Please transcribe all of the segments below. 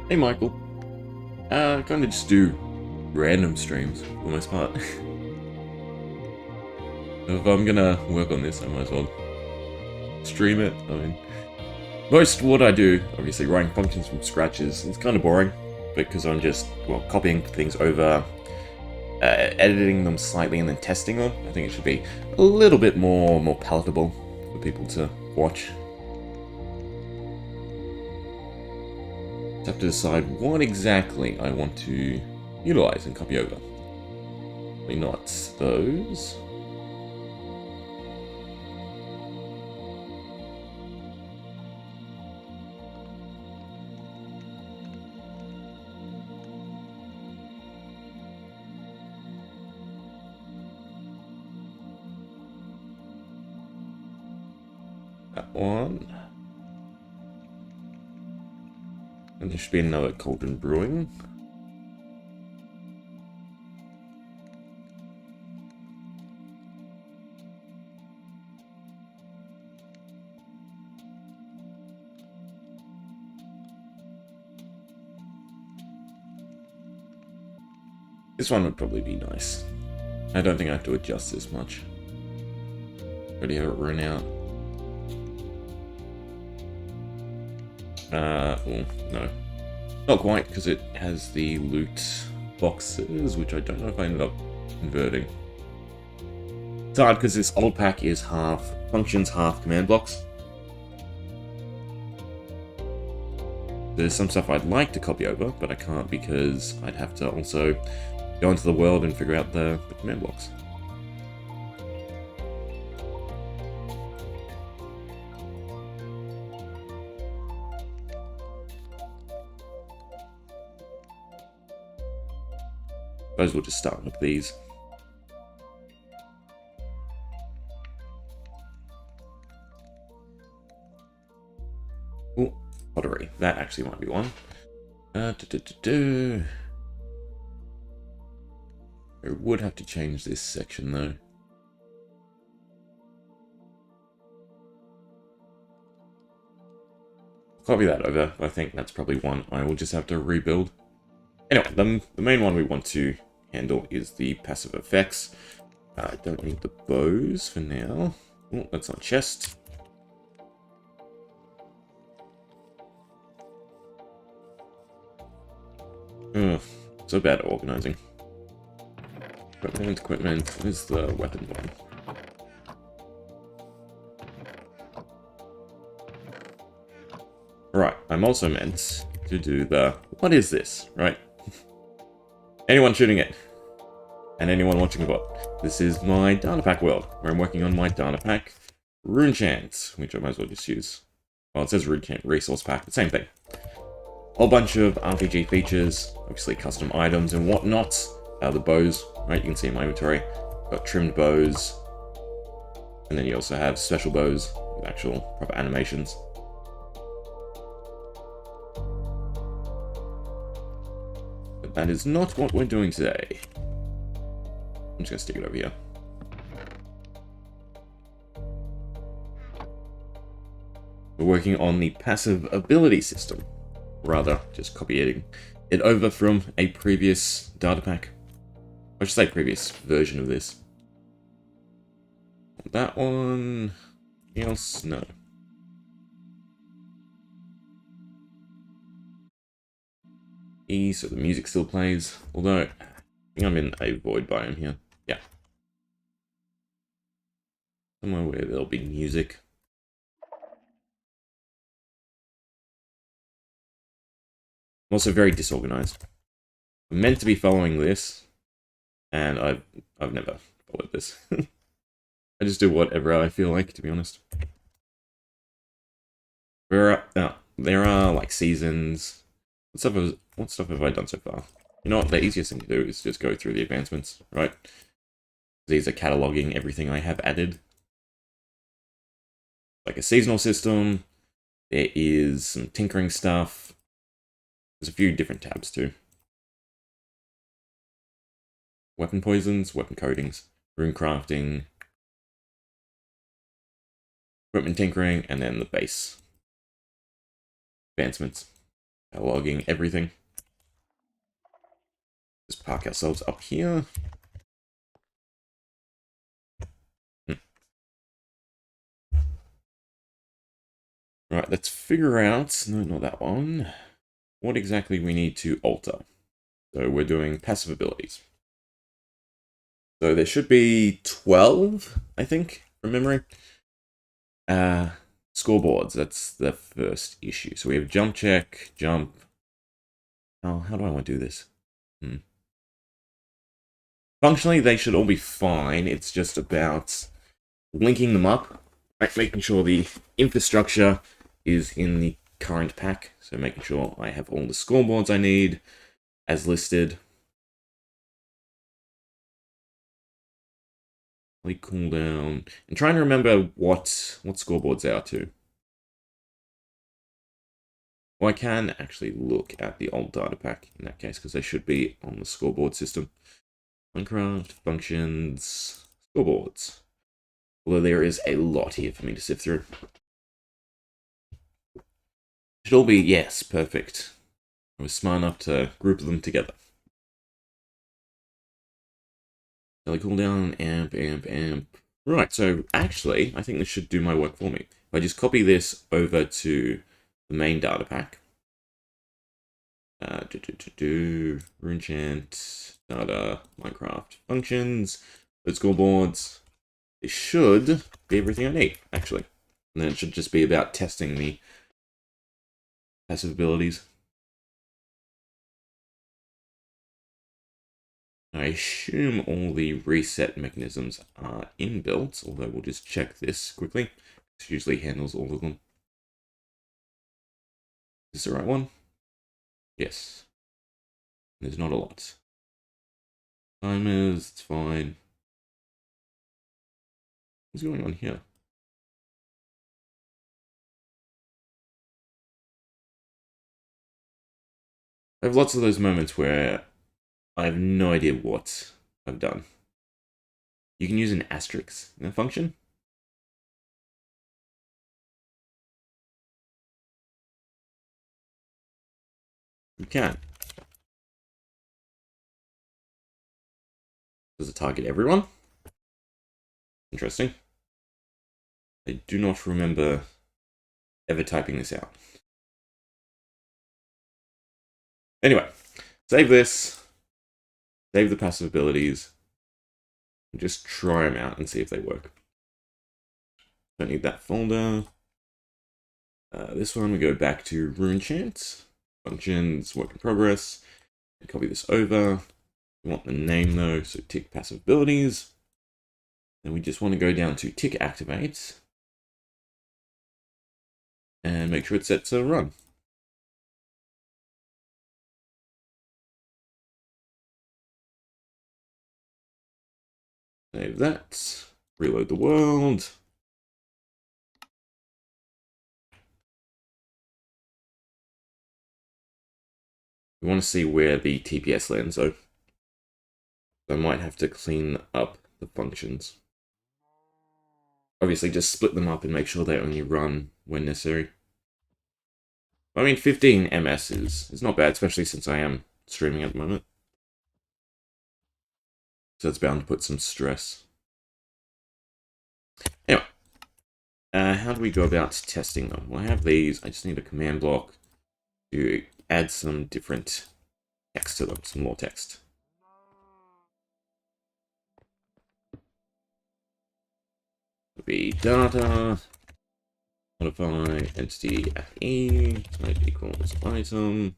Hey Michael, kind of just do random streams for the most part. If I'm gonna work on this, I might as well stream it. I mean, most what I do, obviously writing functions from scratch it's kind of boring, because I'm just, well, copying things over, editing them slightly and then testing them. I think it should be a little bit more palatable for people to watch. Just have to decide what exactly I want to utilize and copy over. Probably not those. That one. And there should be another cauldron brewing. This one would probably be nice. I don't think I have to adjust this much. Already have it run out. Well, no. Not quite, because it has the loot boxes, which I don't know if I ended up converting. It's hard because this old pack is half functions, half command blocks. There's some stuff I'd like to copy over, but I can't because I'd have to also go into the world and figure out the command blocks. I suppose we'll just start with these. Oh, pottery. That actually might be one. I would have to change this section though. Copy that over. I think that's probably one I will just have to rebuild. Anyway, the main one we want to handle is the passive effects. I don't need the bows for now. Oh, that's not chest. Ugh, so bad at organizing. Equipment. Where's the weapon one? Right, I'm also meant to do the... What is this, right? Anyone shooting it? And anyone watching the bot. This is my data pack world, where I'm working on my data pack rune chants, which I might as well just use. Well, it says rune chant resource pack, the same thing. Whole bunch of RPG features, obviously custom items and whatnot. The bows, right? You can see in my inventory. Got trimmed bows. And then you also have special bows with actual proper animations. But that is not what we're doing today. I'm just going to stick it over here. We're working on the passive ability system. Rather, just copying it over from a previous data pack. I should say previous version of this. That one... Anything else? No. E, so the music still plays. Although, I think I'm in a void biome here. Yeah. Somewhere where there'll be music. I'm also very disorganized. I'm meant to be following this, and I've never followed this. I just do whatever I feel like, to be honest. There are like seasons. What stuff have I done so far? You know what? The easiest thing to do is just go through the advancements, right? These are cataloging everything I have added. Like a seasonal system. There is some tinkering stuff. There's a few different tabs too. Weapon poisons, weapon coatings, rune crafting, equipment tinkering, and then the base advancements. Logging everything. Just park ourselves up here. Right, let's figure out, no, not that one, what exactly we need to alter. So we're doing passive abilities. So there should be 12, I think, from memory. Scoreboards, that's the first issue. So we have jump check, jump. Oh, how do I want to do this? Functionally, they should all be fine. It's just about linking them up, right? Making sure the infrastructure is in the current pack. So making sure I have all the scoreboards I need as listed. Cooldown. And trying to remember what scoreboards are to. Well, I can actually look at the old data pack in that case, because they should be on the scoreboard system. Minecraft, functions, scoreboards. Although there is a lot here for me to sift through. Should all be, yes, perfect. I was smart enough to group them together. Daily cooldown, amp. Right, so actually, I think this should do my work for me. If I just copy this over to the main data pack. Runechant, data, Minecraft, functions, the scoreboards. It should be everything I need, actually. And then it should just be about testing the passive abilities. I assume all the reset mechanisms are inbuilt, although we'll just check this quickly. This usually handles all of them. Is this the right one? Yes. There's not a lot. Timers, it's fine. What's going on here? I have lots of those moments where I have no idea what I've done. You can use an asterisk in a function. You can. Does it target everyone? Interesting. I do not remember ever typing this out. Anyway, save this. Save the passive abilities. And just try them out and see if they work. Don't need that folder. This one, we go back to Runechant. Functions, work in progress. And copy this over. We want the name though, so tick passive abilities. Then we just want to go down to tick activate. And make sure it's set to run. Save that. Reload the world. We want to see where the TPS lands though. I might have to clean up the functions. Obviously, just split them up and make sure they only run when necessary. I mean, 15 MS is not bad, especially since I am streaming at the moment. So it's bound to put some stress. Anyway, how do we go about testing them? Well, I have these. I just need a command block to add some different text to them, some more text. It'll be data, modify entity FE, type equals item,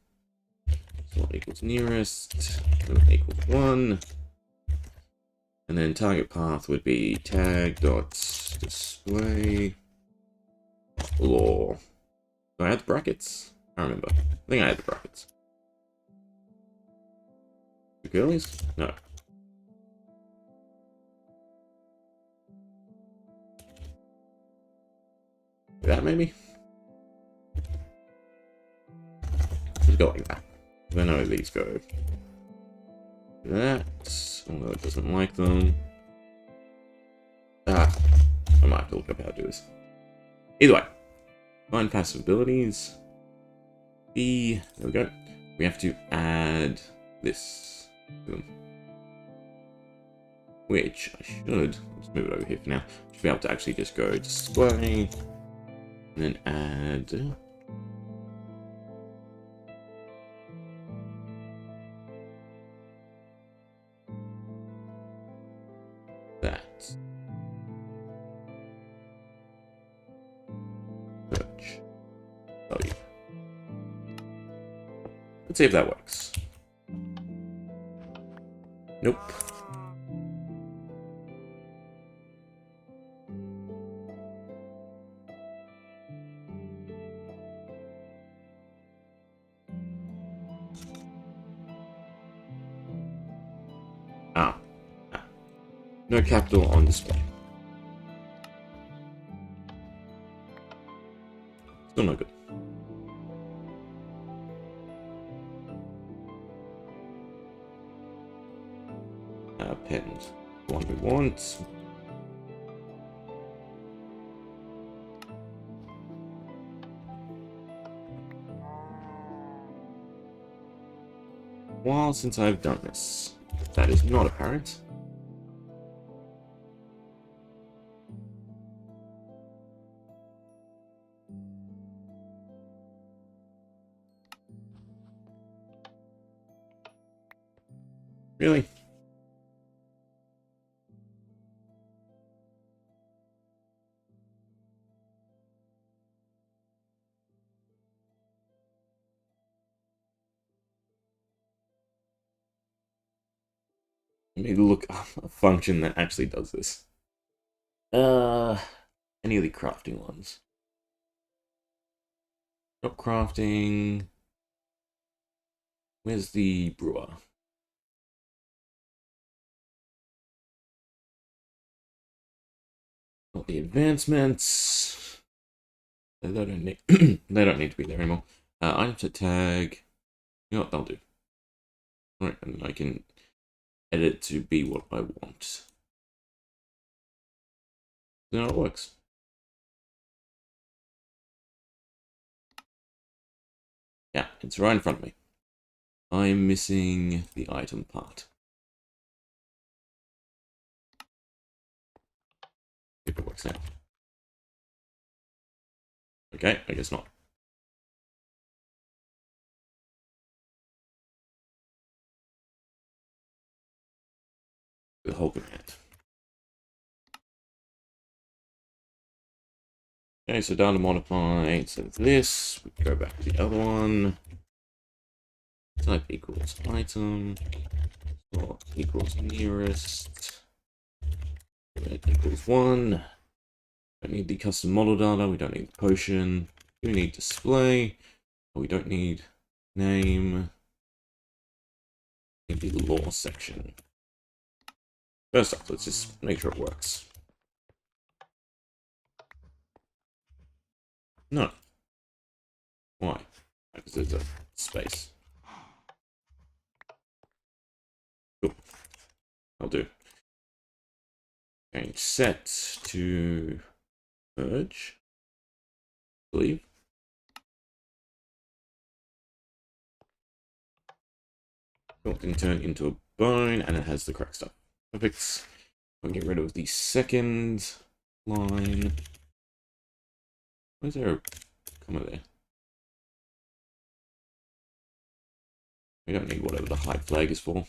slot equals nearest, equals 1. And then target path would be tag.display law. Do I add the brackets? I remember. I think I had the brackets. The girlies? No. That maybe? Just go like that. Then how these go. That, although it doesn't like them. I might have to look up how to do this. Either way, find passive abilities. B. There we go. We have to add this to them. Which I should, let's move it over here for now. Should be able to actually just go display and then add that. Search. Value. Let's see if that works. Nope. Ah. No capital on display. Still no good. Pens. The one we want. While since I've done this, that is not apparent. Really? Let me look up a function that actually does this. Any of the crafting ones. Not crafting. Where's the brewer? Not the advancements. They don't need. They don't need to be there anymore. Item set tag. You know what? They'll do. Right, and I can edit it to be what I want. Then it works. Yeah, it's right in front of me. I'm missing the item part. If it works now. Okay, I guess not. The whole command. Okay, so data modify, instead of this, we go back to the other one. Type equals item, or equals nearest, equals 1. Don't need the custom model data, we don't need the potion, we need display, we don't need name, we need the lore section. First off, let's just make sure it works. No. Why? Because there's a space. Cool. I'll do. Change set to merge. I believe. It can turn into a bone, and it has the correct stuff. Perfect. I'll get rid of the second line. Why is there a comma there? We don't need whatever the height flag is for.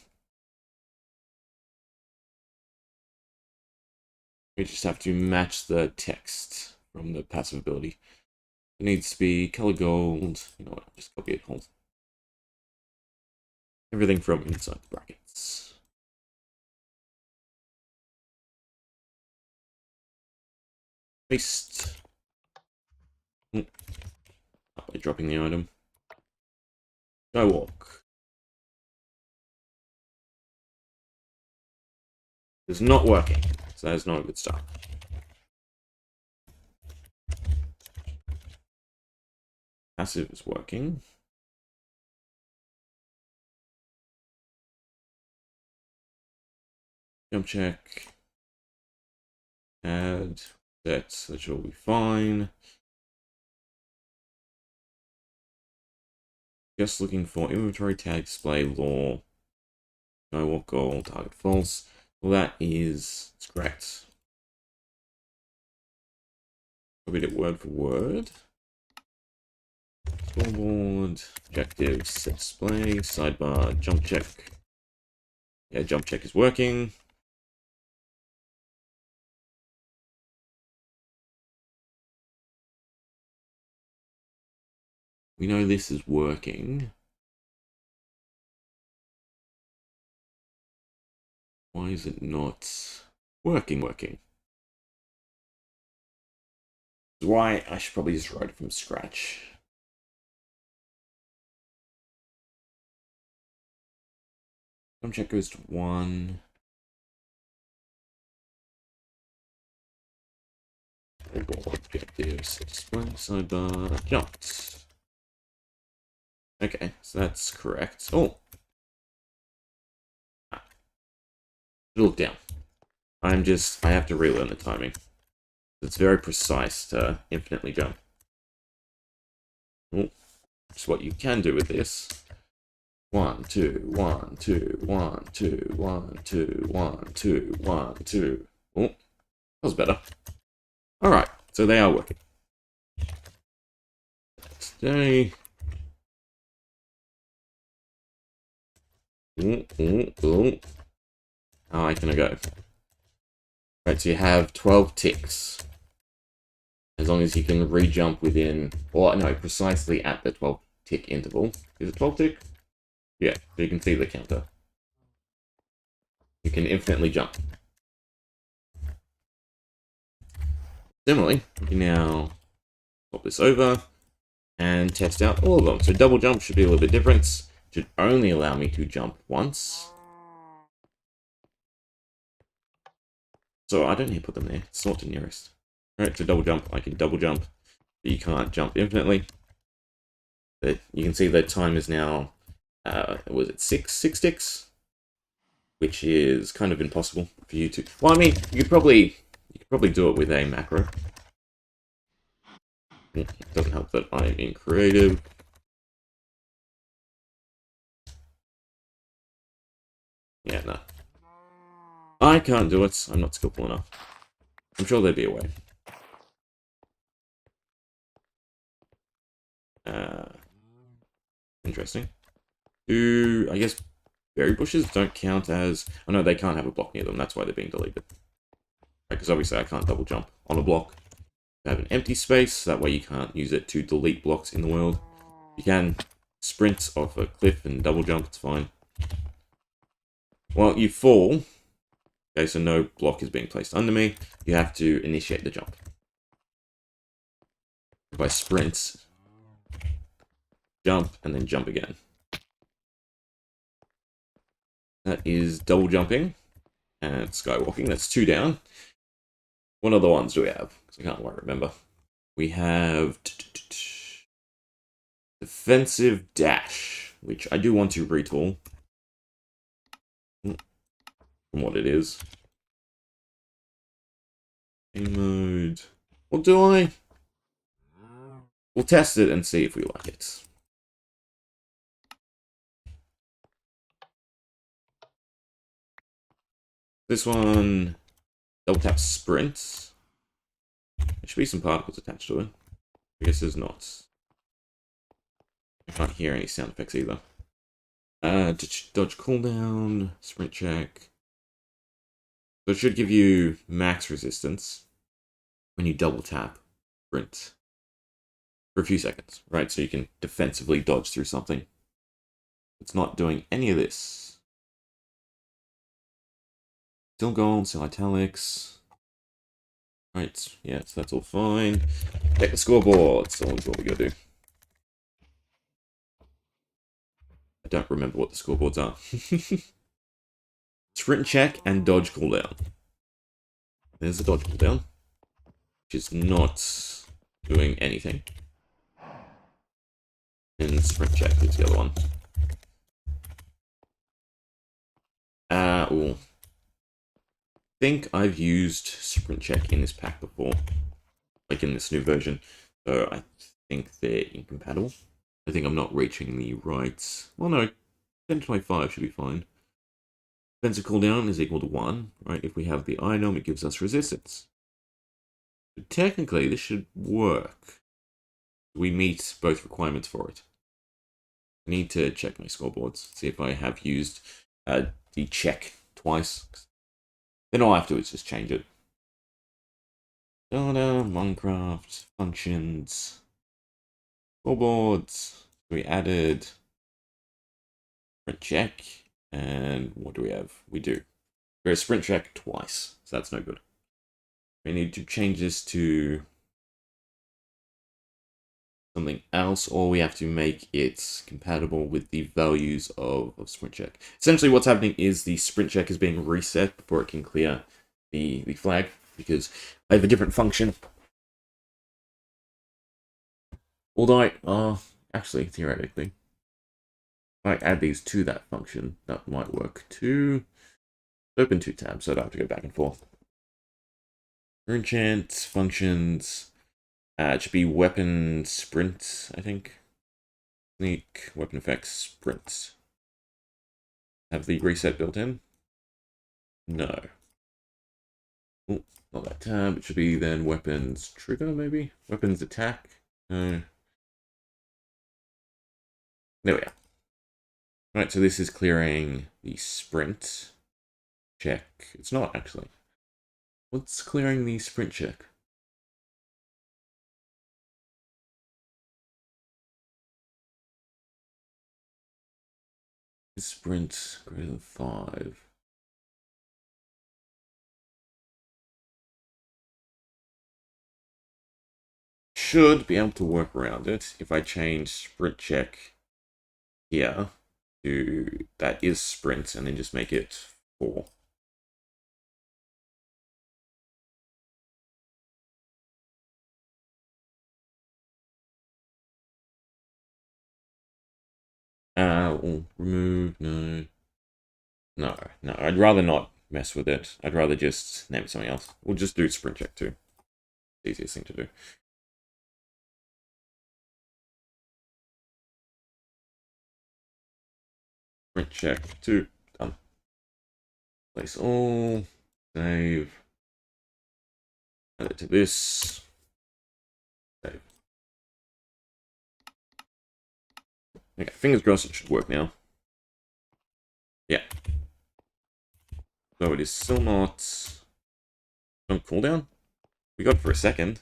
We just have to match the text from the passive ability. It needs to be color gold. You know what? I'll just copy it whole. Everything from inside the brackets. Paste. By dropping the item. Skywalk. It's not working, so that's not a good start. Passive is working. Jump check. Add. That should all be fine. Just looking for inventory tag display law. No walk goal, target false. Well, that is correct. Copied it word for word. Scoreboard, objectives, set display, sidebar, jump check. Yeah, jump check is working. We know this is working. Why is it not working? Why I should probably just write it from scratch. Jump check goes to 1. Objectives, display, sidebar, jumped. Okay, so that's correct. Oh! Look down. I have to relearn the timing. It's very precise to infinitely jump. Oh, that's what you can do with this. 1, 2, 1, 2, 1, 2, 1, 2, 1, 2, 1, 2. Oh, that was better. Alright, so they are working. Next day. How high can I go? Right, so you have 12 ticks. As long as you can re-jump within, or no, precisely at the 12 tick interval. Is it 12 tick? Yeah, so you can see the counter. You can infinitely jump. Similarly, you can now pop this over and test out all of them. So double jump should be a little bit different. Should only allow me to jump once. So I don't need to put them there. Sort to nearest. Alright, so double jump, I can double jump. But you can't jump infinitely. But you can see the time is now, was it six ticks? Which is kind of impossible for you to... Well, I mean, you could probably do it with a macro. It doesn't help that I'm in creative. Yeah, no. I can't do it. I'm not skillful enough. I'm sure there'd be a way. Interesting. I guess berry bushes don't count as... Oh no, they can't have a block near them. That's why they're being deleted. Because obviously I can't double jump on a block. You have an empty space. That way you can't use it to delete blocks in the world. You can sprint off a cliff and double jump. It's fine. Well, you fall. Okay, so no block is being placed under me. You have to initiate the jump. If I sprint, jump, and then jump again. That is double jumping and skywalking. That's 2 down. What other ones do we have? Because I can't quite remember. We have defensive dash, which I do want to retool from what it is. Game mode. What do I? We'll test it and see if we like it. This one, double tap sprint. There should be some particles attached to it. I guess there's not. I can't hear any sound effects either. Dodge cooldown, sprint check. So it should give you max resistance when you double tap sprint for a few seconds, right? So you can defensively dodge through something. It's not doing any of this. Still gold, still italics. Right, yeah, so that's all fine. Check the scoreboard, so that's what we gotta do. I don't remember what the scoreboards are. Sprint check and dodge cooldown. There's the dodge cooldown, which is not doing anything. And sprint check is the other one. I think I've used sprint check in this pack before, like in this new version, so I think they're incompatible. I think I'm not reaching the right. Well, no, 10 to 25 should be fine. Defensive cooldown is equal to 1, right? If we have the item, it gives us resistance. But technically, this should work. We meet both requirements for it. I need to check my scoreboards, see if I have used the check twice. Then all I have to do is just change it. Data, Minecraft, functions, scoreboards. We added sprint check, and what do we have? We do. We're a sprint check twice, so that's no good. We need to change this to something else, or we have to make it compatible with the values of sprint check. Essentially what's happening is the sprint check is being reset before it can clear the flag, because I have a different function. Although, actually, theoretically, if I add these to that function, that might work too. Open 2 tabs, so I don't have to go back and forth. Enchant, functions, it should be weapon sprint, I think. Sneak, weapon effects, sprint. Have the reset built in? No. Ooh, not that tab. It should be then weapons trigger, maybe? Weapons attack? No. There we are. Right, so this is clearing the sprint check. It's not, actually. What's clearing the sprint check? Sprint greater than 5. Should be able to work around it if I change sprint check here to that is sprint and then just make it 4. We'll remove, no. No, I'd rather not mess with it. I'd rather just name it something else. We'll just do sprint check 2. Easiest thing to do. Sprint check 2. Done. Place all. Save. Add it to this. Save. Okay, fingers crossed it should work now. Yeah. So it is still not on cooldown. We got it for a second.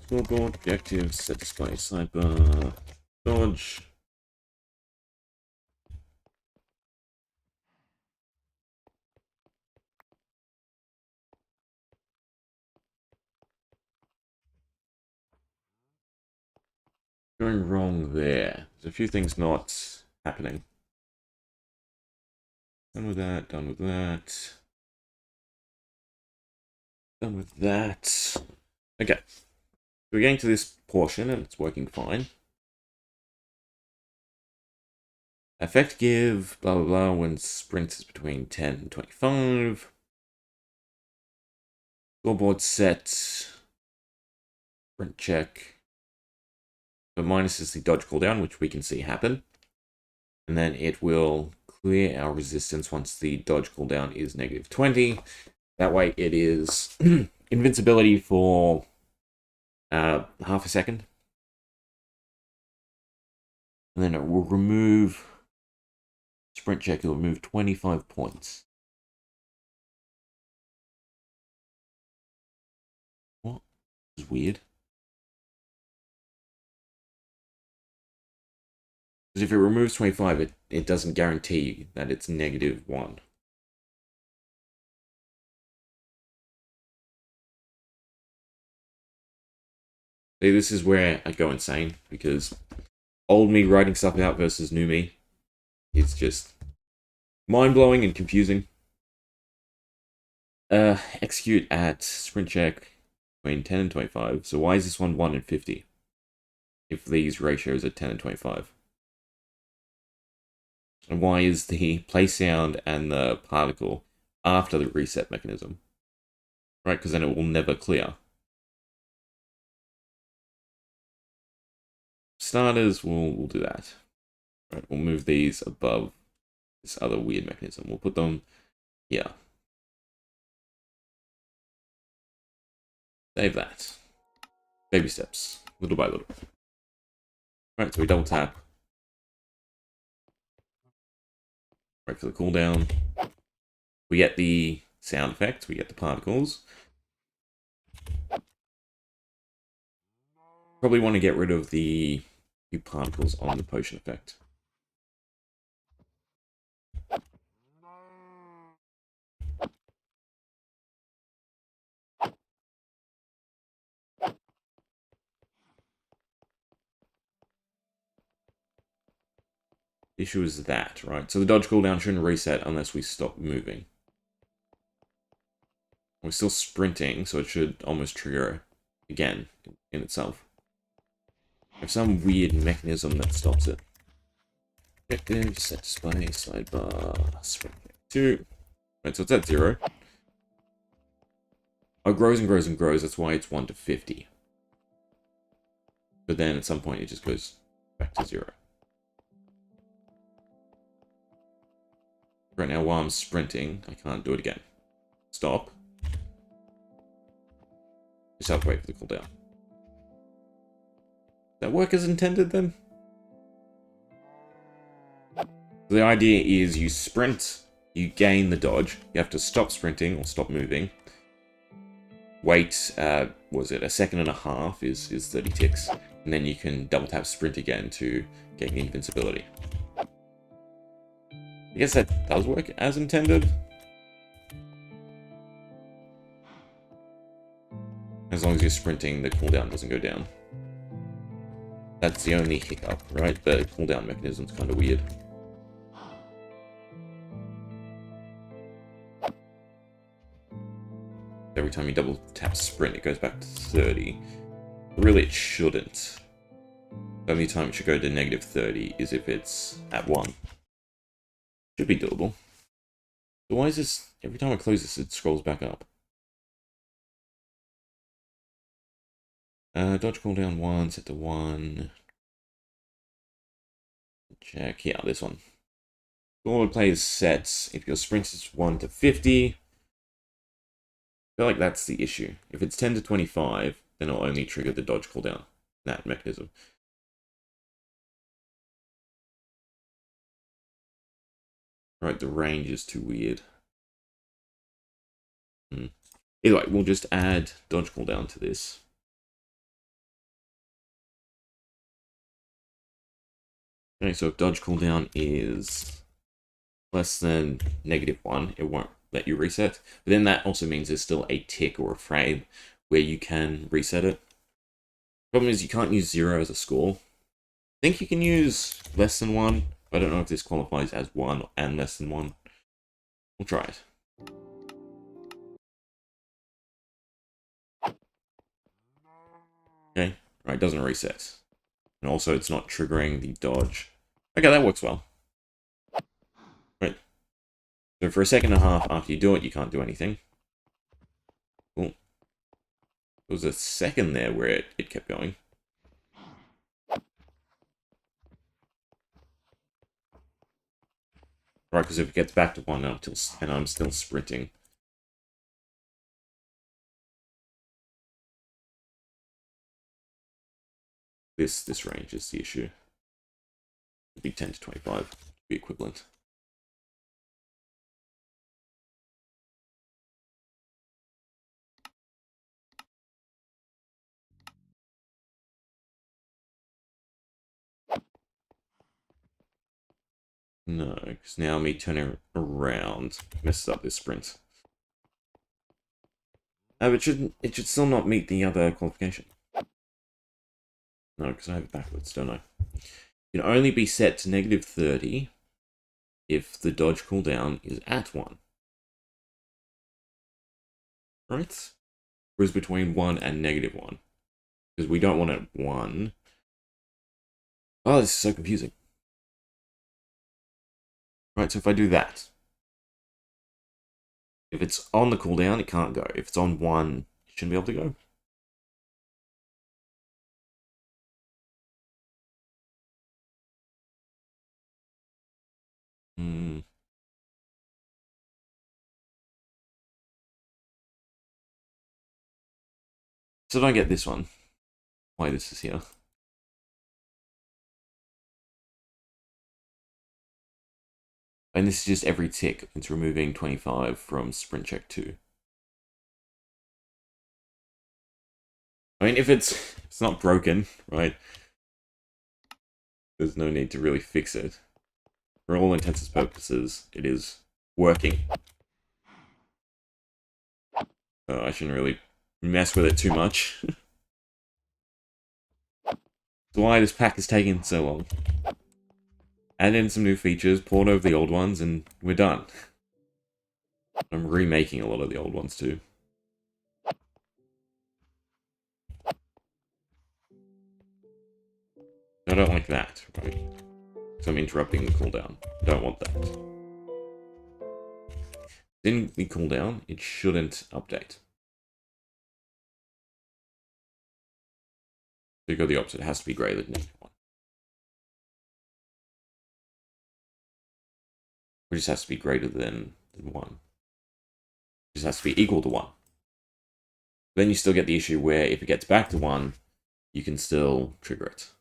Scoreboard, objective, set display, sidebar, dodge. Going wrong there. There's a few things not happening. Done with that, done with that. Done with that. Okay. We're getting to this portion and it's working fine. Effect give, blah blah blah, when sprint is between 10 and 25. Scoreboard set. Sprint check. The minus is the dodge cooldown, which we can see happen. And then it will clear our resistance once the dodge cooldown is -20. That way it is invincibility for half a second. And then it will remove sprint check, it will remove 25 points. What? This is weird. Because if it removes 25, it doesn't guarantee that it's -1. See, this is where I go insane, because old me writing stuff out versus new me is just mind-blowing and confusing. Execute at sprint check between 10 and 25. So why is this one 1 and 50? If these ratios are 10 and 25. And why is the play sound and the particle after the reset mechanism? Right, because then it will never clear. starters, we'll do that. Right, we'll move these above this other weird mechanism. We'll put them here. Save that. Baby steps, little by little. Right, so we double tap. Wait for the cooldown. We get the sound effect, we get the particles. Probably want to get rid of the few particles on the potion effect. The issue is that, right? So the dodge cooldown shouldn't reset unless we stop moving. We're still sprinting, so it should almost trigger again in itself. There's some weird mechanism that stops it. Objective, set display, sidebar, sprint 2. Right, so it's at 0. Oh, it grows and grows and grows, that's why it's 1 to 50. But then at some point it just goes back to 0. Right now, while I'm sprinting, I can't do it again. Stop. Just have to wait for the cooldown. Does that work as intended then? The idea is you sprint, you gain the dodge, you have to stop sprinting or stop moving. Wait, was it a second and a half is 30 ticks, and then you can double tap sprint again to gain invincibility. I guess that does work as intended. As long as you're sprinting, the cooldown doesn't go down. That's the only hiccup, right? The cooldown mechanism's kind of weird. Every time you double tap sprint, it goes back to 30. Really, it shouldn't. The only time it should go to negative 30 is if it's at 1. Should be doable. So why is this, every time I close this, it scrolls back up? Dodge cooldown 1, set to 1. Check, yeah, this one. All it plays sets, if your sprint is 1 to 50, I feel like that's the issue. If it's 10 to 25, then it'll only trigger the dodge cooldown, that mechanism. Right, the range is too weird. Either way, we'll just add dodge cooldown to this. Okay, so if dodge cooldown is less than -1, it won't let you reset. But then that also means there's still a tick or a frame where you can reset it. Problem is you can't use 0 as a score. I think you can use less than 1. I don't know if this qualifies as 1 and less than 1. We'll try it. Okay, right, doesn't reset. And also it's not triggering the dodge. Okay, that works well. Right. So for a second and a half after you do it, you can't do anything. Cool. There was a second there where it kept going. Right, because if it gets back to 1 and I'm still sprinting. This range is the issue. It'd be 10 to 25 to be equivalent. No, because now me turning around messes up this sprint. But it should still not meet the other qualification. No, because I have it backwards, don't I? It can only be set to -30 if the dodge cooldown is at 1. Right? Whereas between 1 and -1. Because we don't want it at 1. Oh, this is so confusing. Right, so if I do that, if it's on the cooldown, it can't go. If it's on 1, it shouldn't be able to go. So don't get this one. Why this is here. And this is just every tick. It's removing 25 from sprint check 2. I mean, if it's not broken, right? There's no need to really fix it. For all intents and purposes, it is working. So I shouldn't really mess with it too much. That's why this pack is taking so long. Add in some new features, port over the old ones, and we're done. I'm remaking a lot of the old ones too. I don't like that, right? So I'm interrupting the cooldown. I don't want that. In the cooldown, it shouldn't update. So you go the opposite, it has to be greater than -1. It just has to be greater than 1. It just has to be equal to 1. Then you still get the issue where if it gets back to 1, you can still trigger it.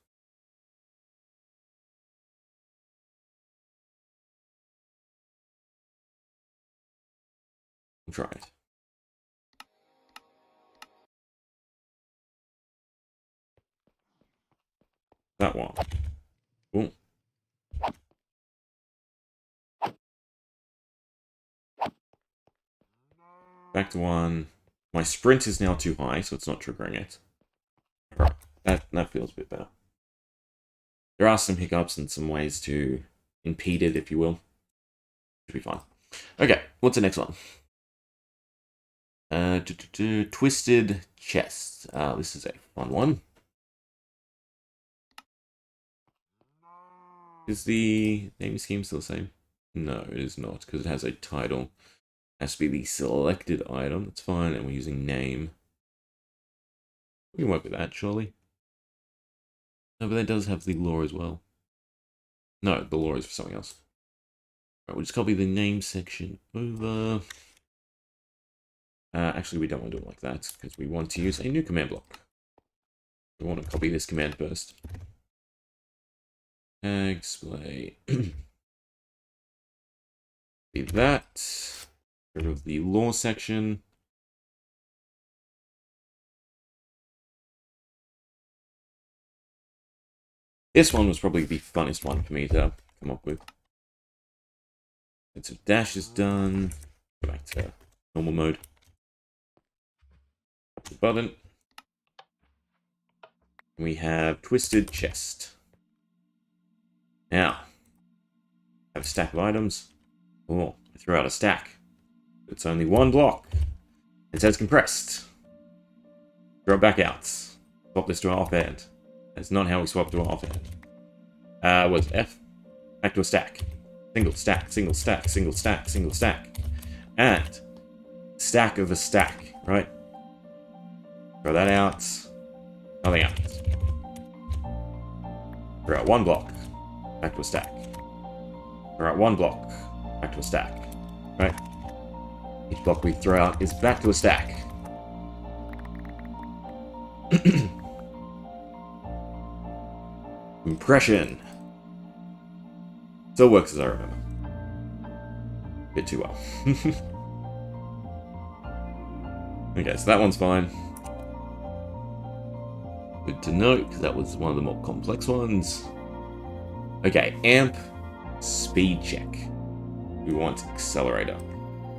Try it. That one. Ooh. Back to 1. My sprint is now too high, so it's not triggering it. Alright, that feels a bit better. There are some hiccups and some ways to impede it, if you will. Should be fine. Okay, what's the next one? Twisted chest. This is a fun one. Is the name scheme still the same? No, it is not, because it has a title. It has to be the selected item. That's fine, and we're using name. We can work with that, surely. No, but that does have the lore as well. No, the lore is for something else. Right, we'll just copy the name section over. Actually, we don't want to do it like that, because we want to use a new command block. We want to copy this command first. Display. Be that. Rid of the lore section. This one was probably the funnest one for me to come up with. So dash is done. Go back to normal mode. The button. We have twisted chest. Now, I have a stack of items. Oh, I threw out a stack. It's only 1 block. It says compressed. Throw it back out. Swap this to an offhand. That's not how we swap to an offhand. What's F? Back to a stack. Single stack, single stack, single stack, single stack. And stack of a stack, right? Throw that out. Nothing else. Throw out 1 block. Back to a stack. Throw out 1 block. Back to a stack. Right? Each block we throw out is back to a stack. Impression. Still works as I remember. Bit too well. Okay, so that one's fine. Good to note, because that was one of the more complex ones. Okay, amp speed check. We want accelerator.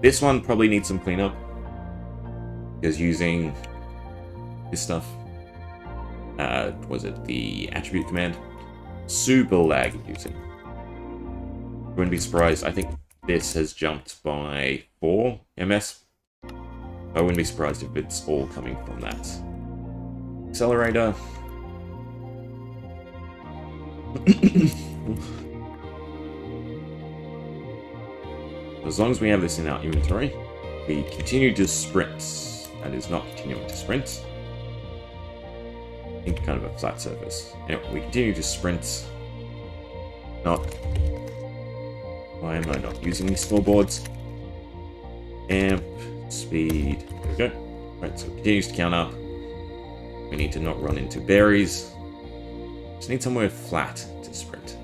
This one probably needs some cleanup, because using this stuff, was it the attribute command? Super lag inducing. Wouldn't be surprised. I think this has jumped by 4 ms. I wouldn't be surprised if it's all coming from that. Accelerator. As long as we have this in our inventory, we continue to sprint. That is not continuing to sprint. I think kind of a flat surface. Anyway, we continue to sprint. Not. Why am I not using these scoreboards? Amp, speed. There we go. Right, so it continues to count up. We need to not run into berries. Just need somewhere flat to sprint.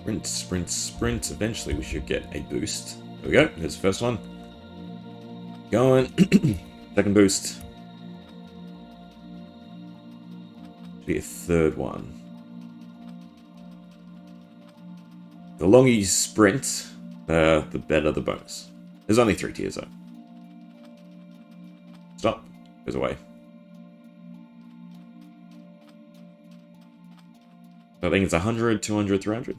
Sprint, sprint, sprint. Eventually we should get a boost. There we go. There's the first one. Going. Second boost. Should be a third one. The longer you sprint, the better the bonus. There's only 3 tiers though. Stop. Goes away. I think it's 100, 200, 300.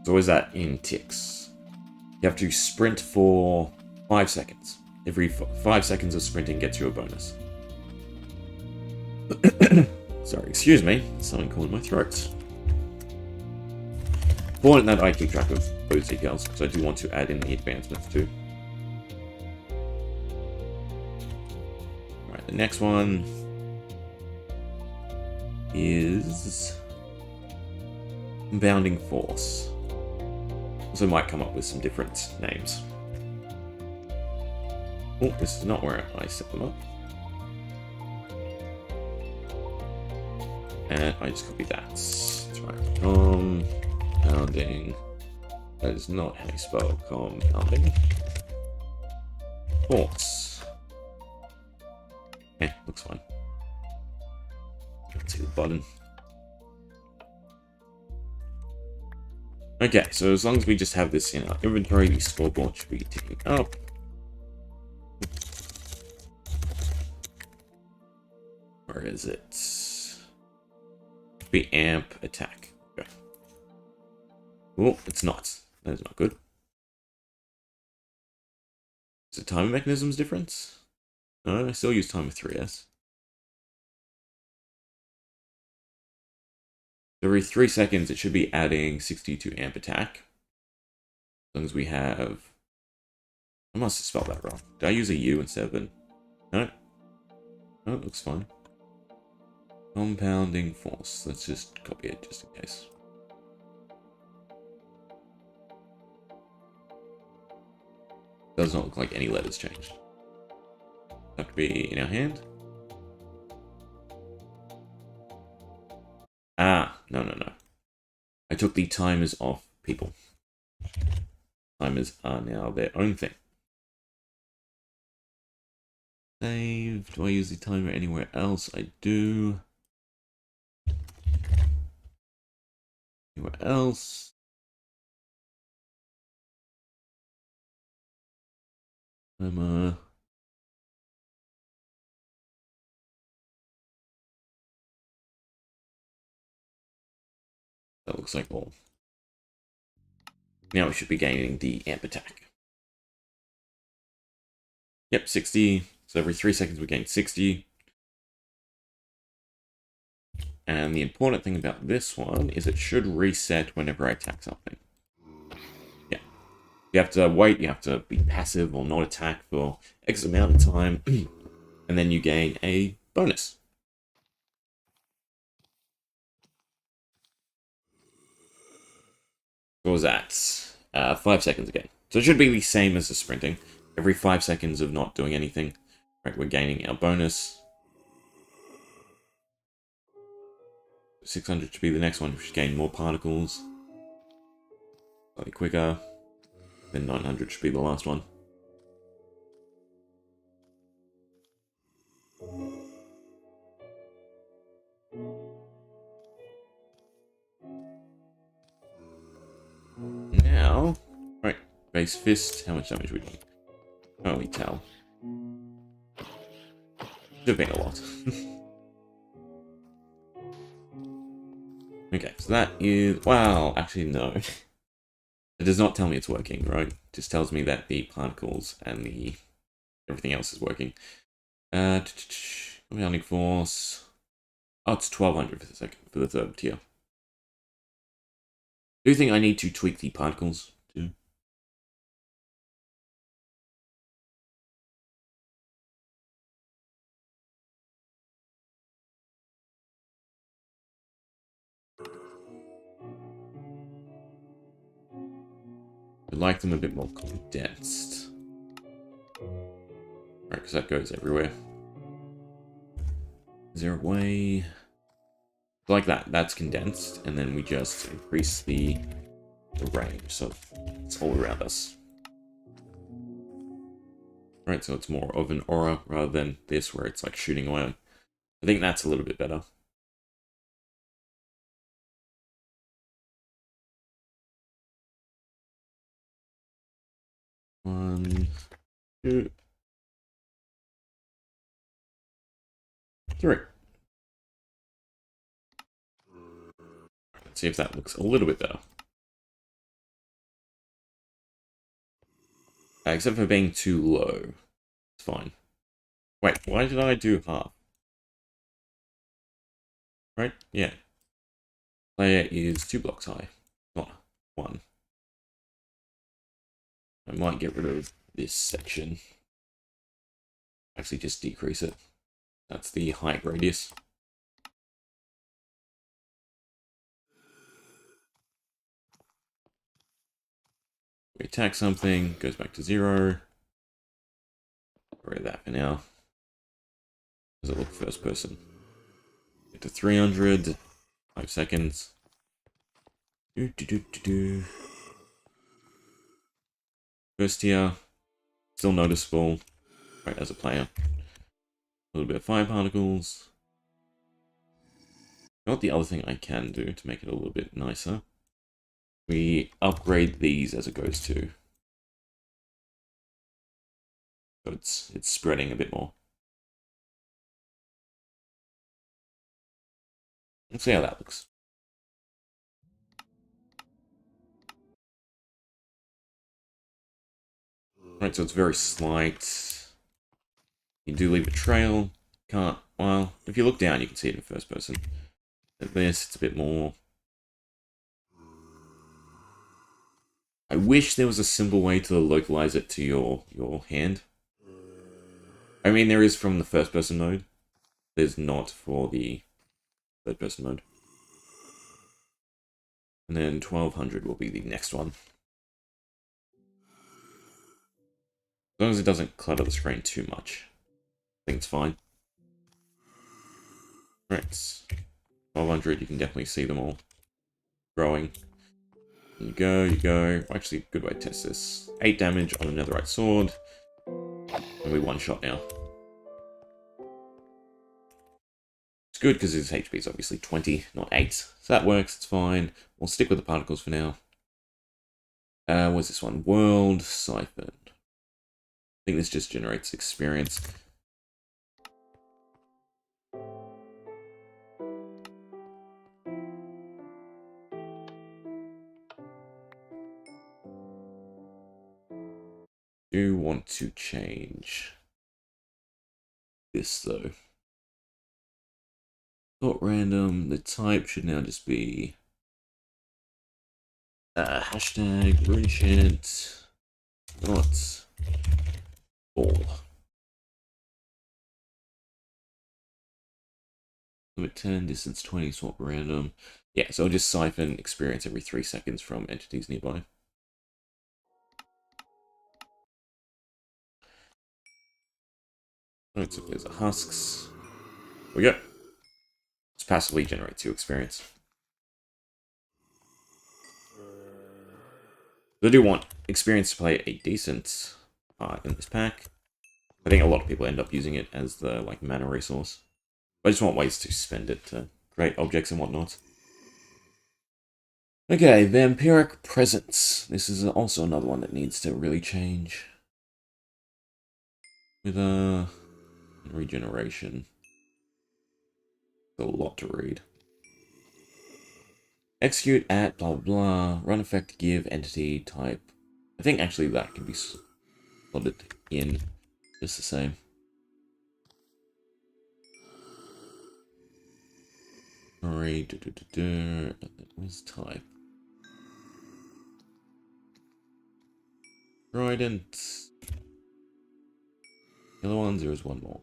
So is that in ticks? You have to sprint for 5 seconds. Every 5 seconds of sprinting gets you a bonus. Sorry, excuse me. Something caught in my throat. Important that I keep track of those details, because I do want to add in the advancements too. Alright, the next one is Compounding Force. Also might come up with some different names. Oh, this is not where I set them up. And I just copied that. That's right. Compounding. That is not how you spell compounding. Force. Okay, looks fine. Let's see the button. Okay, so as long as we just have this in our inventory, the scoreboard should be ticking up. Where is it? Should be amp attack. Okay. Oh, it's not. That is not good. Is the timer mechanisms different? No, I still use timer 3S. Every 3 seconds, it should be adding 60 to amp attack. As long as we have... I must have spelled that wrong. Did I use a U instead of an... No? No, it looks fine. Compounding force. Let's just copy it just in case. Does not look like any letters changed. Have to be in our hand. Ah, no. I took the timers off people. Timers are now their own thing. Save. Do I use the timer anywhere else? I do. Anywhere else? Timer. That looks like all. Now we should be gaining the amp attack. Yep, 60. So every 3 seconds we gain 60. And the important thing about this one is it should reset whenever I attack something. Yeah. You have to wait, you have to be passive or not attack for X amount of time. And then you gain a bonus. What was that? 5 seconds again. So it should be the same as the sprinting. Every 5 seconds of not doing anything, right, we're gaining our bonus. 600 should be the next one. We should gain more particles. Slightly quicker. Then 900 should be the last one. Now, right, base fist. How much damage are we doing? Can't really tell. Should have been a lot. Okay, so that is... Wow, actually no. It does not tell me it's working, right? It just tells me that the particles and the... everything else is working. Compounding force... Oh, it's 1200 for the second, for the third tier. Do you think I need to tweak the particles too? like them a bit more condensed. Right, because that goes everywhere. Is there a way... Like that, that's condensed, and then we just increase the range, so it's all around us. Right, so it's more of an aura rather than this where it's like shooting away. I think that's a little bit better. One, two, three. Let's see if that looks a little bit better. Except for being too low. It's fine. Wait, why did I do half? Right? Yeah. Layer is 2 blocks high, not 1. I might get rid of this section. Actually, just decrease it. That's the height radius. We attack something, goes back to 0. Get rid of that for now. Does it look first person? Get to 300. 5 seconds. First here. Still noticeable. Right, as a player. A little bit of fire particles. You know what the other thing I can do to make it a little bit nicer? We upgrade these as it goes too. So it's spreading a bit more. Let's see how that looks. Right, so it's very slight. You do leave a trail. Can't, well, if you look down, you can see it in first person. At this, it's a bit more. I wish there was a simple way to localize it to your hand. I mean, there is from the first person mode. There's not for the third person mode. And then 1200 will be the next one. As long as it doesn't clutter the screen too much. I think it's fine. Right. 1200, you can definitely see them all growing. You go. Actually, good way to test this. 8 damage on a netherite sword. Only 1 shot now. It's good because his HP is obviously 20, not 8. So that works, it's fine. We'll stick with the particles for now. What's this one? World Siphon. I think this just generates experience. Do want to change this though. Not random. The type should now just be hashtag RuneShed not all. Limit 10, distance 20, swap random. Yeah, so I'll just siphon experience every 3 seconds from entities nearby. Right, so there's the husks. There we go. Let's passively generate 2 experience. I do want experience to play a decent part in this pack. I think a lot of people end up using it as the like mana resource. I just want ways to spend it to create objects and whatnot. Okay, Vampiric Presence. This is also another one that needs to really change. With regeneration. A lot to read. Execute at blah blah. Run effect give entity type. I think actually that can be slotted in just the same. Alright, where's type? Trident. The other ones, there is one more.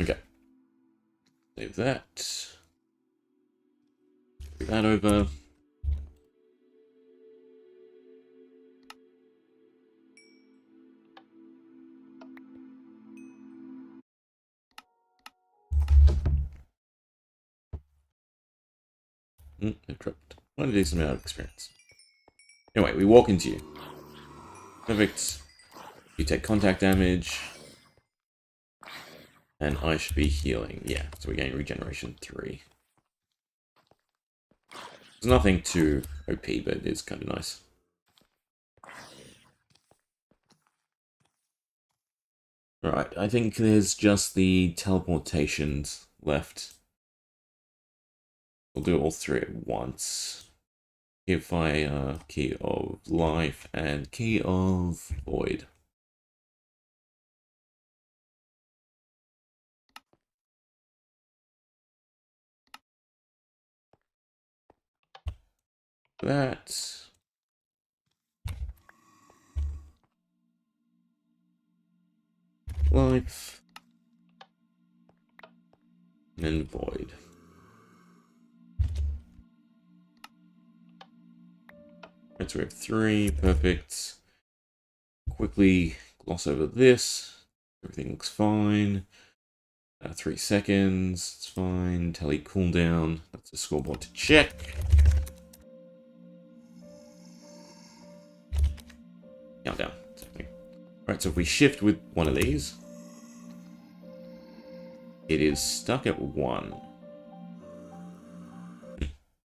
Okay. Save that. that over. Interrupt. Want to do some out of experience. Anyway, we walk into you. Perfect. You take contact damage. And I should be healing. Yeah, so we're getting regeneration 3. It's nothing too OP, but it is kind of nice. Right, I think there's just the teleportations left. We'll do all 3 at once. Key of Fire, Key of Life, and Key of Void. That. Life. And Void. Right, so we have 3, perfect. Quickly gloss over this. Everything looks fine. 3 seconds, it's fine. Tele cooldown, that's a scoreboard to check. Countdown. Right, so if we shift with one of these, it is stuck at 1.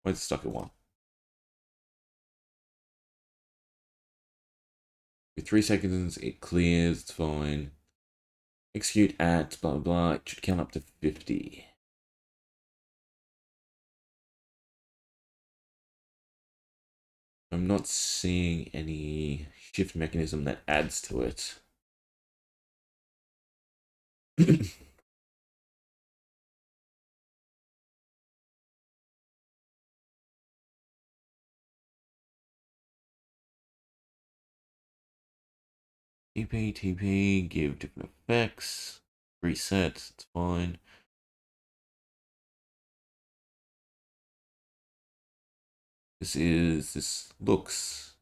Why is it stuck at 1? With 3 seconds, it clears, it's fine. Execute at blah blah blah, it should count up to 50. I'm not seeing any shift mechanism that adds to it. TP, give different effects. Reset, it's fine. This looks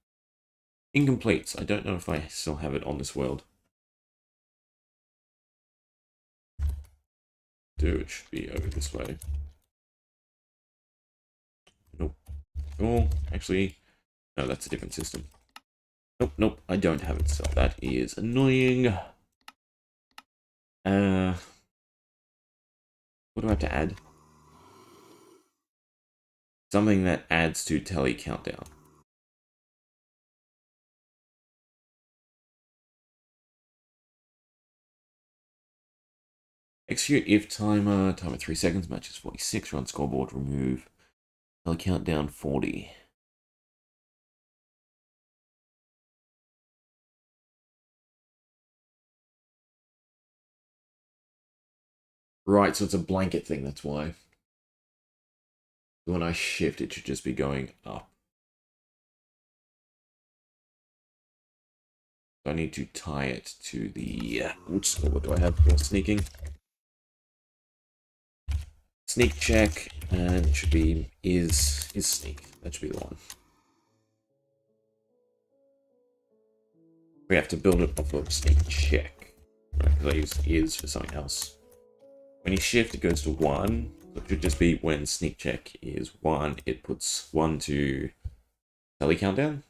incomplete. I don't know if I still have it on this world. It should be over this way. Nope. Oh, actually, no, that's a different system. Nope, I don't have it still. That is annoying. What do I have to add? Something that adds to tele countdown. Execute if timer 3 seconds, matches 46, run scoreboard, remove. Tele countdown 40. Right, so it's a blanket thing, that's why. When I shift, it should just be going up. I need to tie it to the... what do I have for sneaking? Sneak check, and it should be is sneak. That should be the one. We have to build it off of sneak check. Right, because I use is for something else. When you shift, it goes to 1. So it should just be when sneak check is 1, it puts 1 to tele countdown.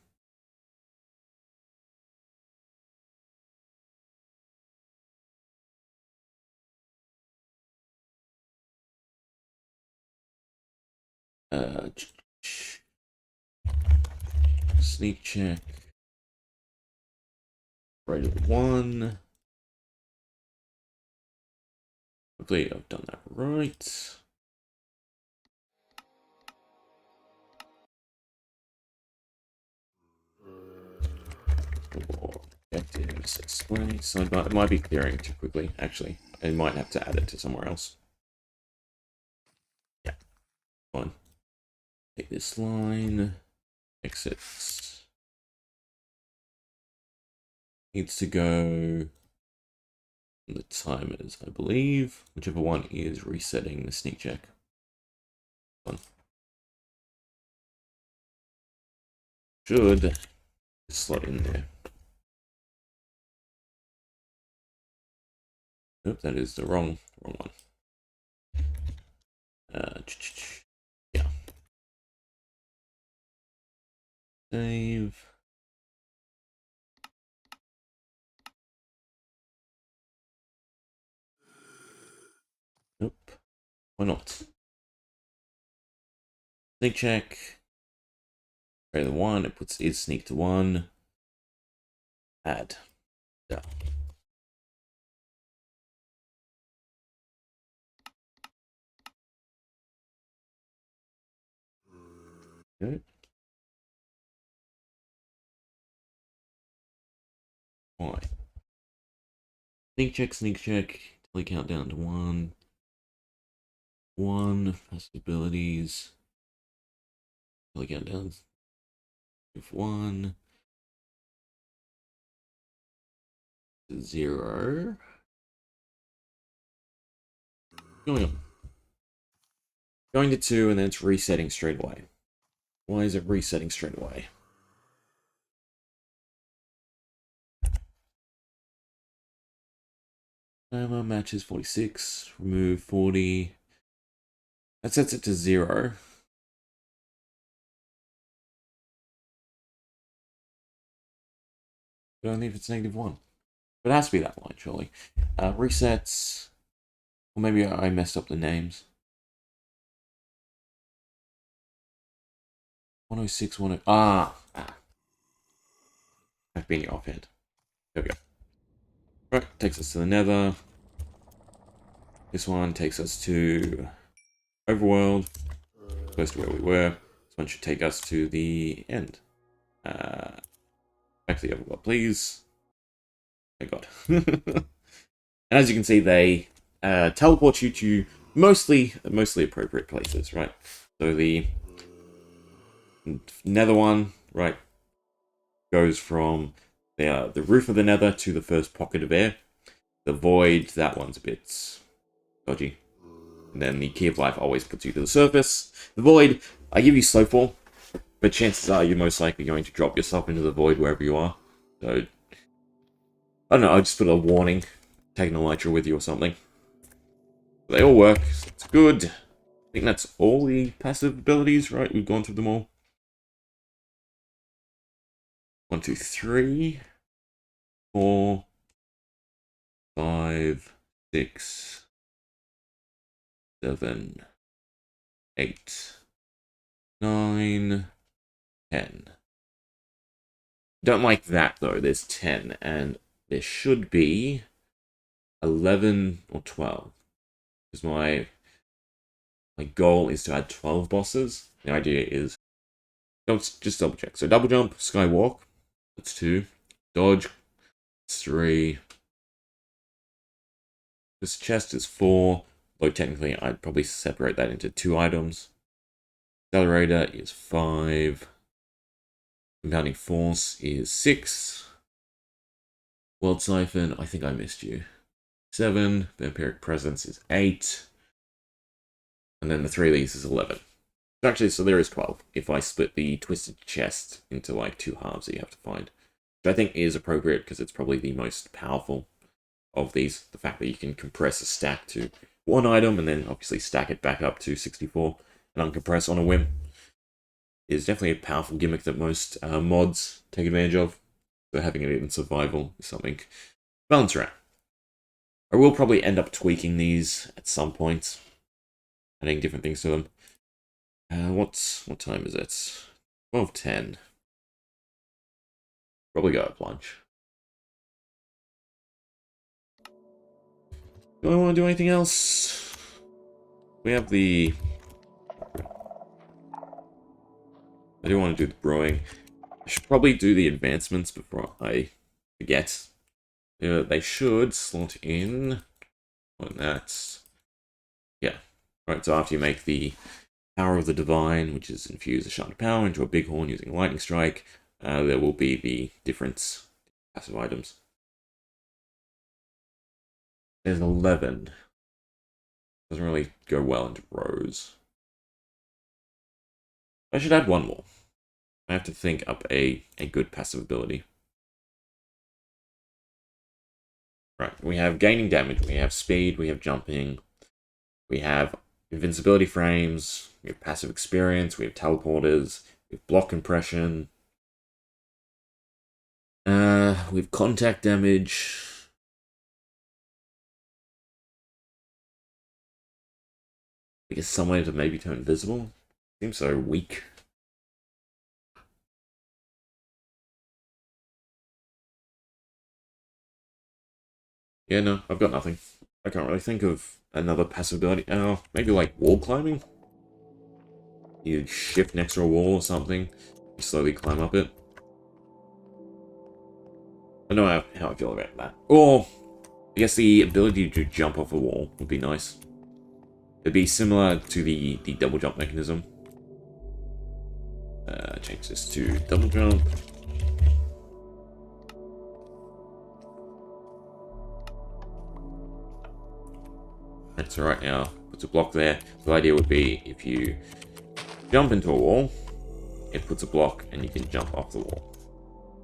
Sneak check. Right at 1. Hopefully I've done that right. Objectives, display, sidebar. It might be clearing too quickly, actually. I might have to add it to somewhere else. Yeah, fine. Take this line. Exits. Needs to go the timers, I believe. Whichever one is resetting the sneak check. Fine. should slot in there. Nope, that is the wrong one. Yeah. Save. Nope. Why not? Sneak check. Greater than 1. It puts is sneak to 1. Add. Yeah. Okay. Why? Sneak check, till you count down to 1. 1. Passive abilities. Till you count down to 1. 0. Going on. Going to 2, and then it's resetting straight away. Why is it resetting straight away? Timer matches 46. Remove 40. That sets it to 0. But only if it's -1. But it has to be that line, surely. Resets. Or maybe I messed up the names. 106, 10. Ah! I've been your offhand. There we go. Right, takes us to the Nether. This one takes us to Overworld. Close to where we were. This one should take us to the end. Back to the Overworld, please. Oh god. And as you can see, they teleport you to mostly appropriate places, right? So the Nether one, right, goes from the roof of the Nether to the first pocket of air. The Void, that one's a bit dodgy. And then the Key of Life always puts you to the surface. The Void, I give you Slowfall, but chances are you're most likely going to drop yourself into the Void wherever you are. So, I don't know, I'll just put a warning, taking a Elytra with you or something. They all work, so it's good. I think that's all the passive abilities, right? We've gone through them all. 1, 2, 3, 4, 5, 6, 7, 8, 9, 10. Don't like that though, there's 10, and there should be 11 or 12. Because my goal is to add 12 bosses. The idea is, just double check. So double jump, skywalk, that's 2. Dodge, that's 3. This chest is 4. Though technically I'd probably separate that into 2 items. Accelerator is 5. Compounding Force is 6. World Siphon, I think I missed you. 7. Vampiric Presence is 8. And then the 3 of these is 11. Actually, so there is 12. If I split the Twisted Chest into like 2 halves that you have to find. Which I think is appropriate because it's probably the most powerful of these. The fact that you can compress a stack to 1 item and then obviously stack it back up to 64 and uncompress on a whim is definitely a powerful gimmick that most mods take advantage of. So having it in survival is something to balance around. I will probably end up tweaking these at some point, adding different things to them. What time is it? 12:10. Probably go at lunch. Do I want to do anything else? We have the... I do want to do the brewing. I should probably do the advancements before I forget. They should slot in on that. Yeah. Right, so after you make the Power of the Divine, which is infuse a shard of power into a bighorn using a lightning strike, there will be the different passive items. There's 11. Doesn't really go well into rows. I should add 1 more. I have to think up a good passive ability. Right, we have gaining damage, we have speed, we have jumping, we have invincibility frames, we have passive experience, we have teleporters, we have block compression, we have contact damage. I guess some way to maybe turn invisible. Seems so weak. Yeah, no, I've got nothing. I can't really think of another passive ability. Oh, maybe like wall climbing? You shift next to a wall or something. You slowly climb up it. I don't know how I feel about that. Or, I guess the ability to jump off a wall would be nice. It'd be similar to the double jump mechanism. Change this to double jump. That's alright now. Puts a block there. The idea would be if you jump into a wall, it puts a block and you can jump off the wall.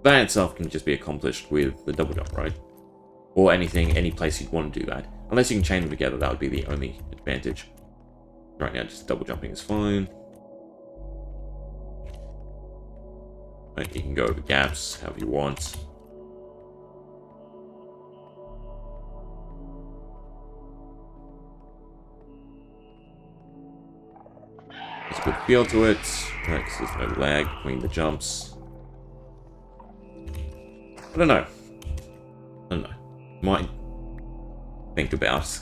That itself can just be accomplished with the double jump, right? Or anything, any place you'd want to do that. Unless you can chain them together, that would be the only advantage. Right now, just double jumping is fine. Right, you can go over gaps however you want. There's a good feel to it, right, because there's no lag between the jumps. I don't know. Might think about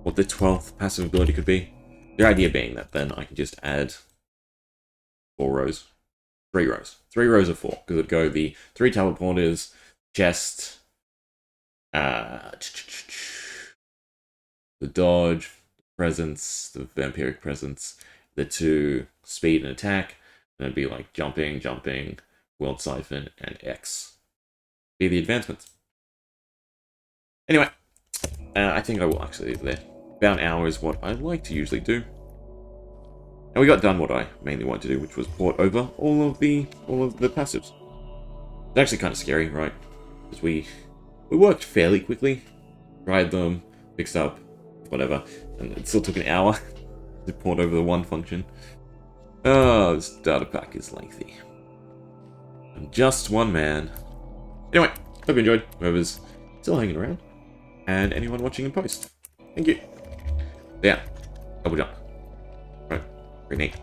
what the 12th passive ability could be. The idea being that then I can just add 4 rows. 3 rows. 3 rows of 4, because it'd go the 3 teleporters, chest, the dodge, presence, the vampiric presence, the 2 speed and attack, and it'd be like jumping, world siphon, and X. Be the advancements. Anyway, I think I will actually leave it there. About an hour is what I like to usually do. And we got done what I mainly wanted to do, which was port over all of the passives. It's actually kind of scary, right? Because we worked fairly quickly, tried them, fixed up, whatever, and it still took an hour to port over the one function. Oh, this data pack is lengthy. I'm just one man. Anyway, hope you enjoyed, whoever's still hanging around, and anyone watching in post. Thank you. Yeah, double jump. Right, pretty neat.